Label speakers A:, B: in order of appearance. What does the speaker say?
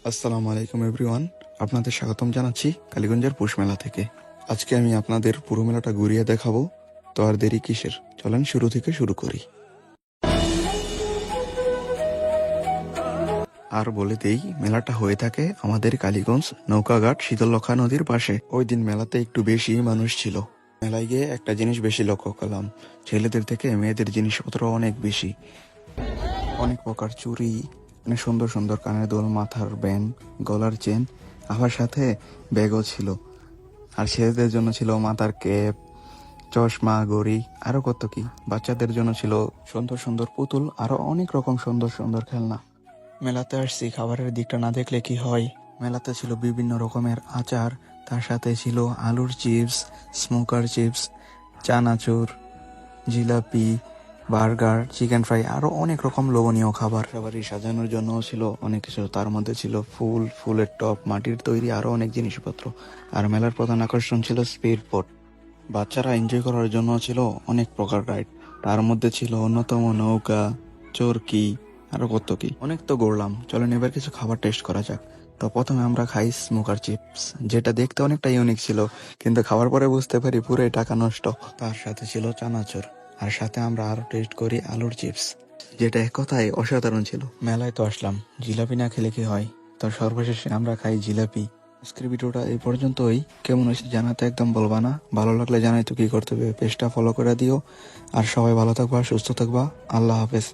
A: আসসালামু আলাইকুম এভরিওয়ান, আপনাদের স্বাগতম জানাচ্ছি কালীগঞ্জের পৌষ মেলা থেকে। আজকে আমি আপনাদের পুরো মেলাটা ঘুরিয়ে দেখাবো, তো আর দেরি কিসের, চলেন শুরু থেকে শুরু করি। আর বলে দেই, মেলাটা হয়ে থাকে আমাদের কালীগঞ্জ নৌকাঘাট শীতলক্ষা নদীর পাশে। ওই দিন মেলাতে একটু বেশি মানুষ ছিল। মেলায় গিয়ে একটা জিনিস বেশি লক্ষ্য করলাম, ছেলেদের থেকে মেয়েদের জিনিসপত্র অনেক বেশি। অনেক প্রকার চুড়ি, মানে সুন্দর সুন্দর কানের দুল, মাথার ব্যান্ড, গলার চেন, আবার সাথে ব্যাগও ছিল। আর ছেলেদের জন্য ছিল মাথার ক্যাপ, চশমা, ঘড়ি, আরো কত কি। বাচ্চাদের জন্য ছিল সুন্দর সুন্দর পুতুল, আরো অনেক রকম সুন্দর সুন্দর খেলনা। মেলাতে আসছি, খাবারের দিকটা না দেখলে কি হয়। মেলাতে ছিল বিভিন্ন রকমের আচার, তার সাথে ছিল আলুর চিপস, স্মোকার চিপস, চানাচুর, জিলাপি, বার্গার, চিকেন ফ্রাই, আরো অনেক রকম লোভনীয় খাবার। খাবারই সাজানোর জন্য ছিল অনেক কিছু, তার মধ্যে ছিল ফুল, ফুলের টব, মাটির তৈরি আরো অনেক জিনিসপত্র। আর মেলার প্রধান আকর্ষণ ছিল স্পিড বোট। বাচ্চারা এনজয় করার জন্য ছিল অনেক প্রকার রাইড, তার মধ্যে ছিল অন্যতম নৌকা, চরকি, আরো কত কি। অনেক তো ঘুরলাম, চলেন এবার কিছু খাবার টেস্ট করা যাক। তো প্রথমে আমরা খাই স্মোকার চিপস, যেটা দেখতে অনেকটা ইউনিক ছিল, কিন্তু খাওয়ার পরে বুঝতে পারি পুরোই টাকা নষ্ট। তার সাথে ছিল চানাচুর, আর সাথে আমরা আরো টেস্ট করি আলুর চিপস, যেটা এক কথায় অসাধারণ ছিল। মেলায় তো আসলাম, জিলাপি না খেলে কি হয়, তো সর্বশেষে আমরা খাই জিলাপি। আজকের ভিডিওটা এই পর্যন্তই। কেমন হয়েছে জানাতে একদম বলবা না, ভালো লাগলে জানাই তো কি করতে হবে, পেজটা ফলো করে দিও। আর সবাই ভালো থাকবা, সুস্থ থাকবা, আল্লাহ হাফেজ।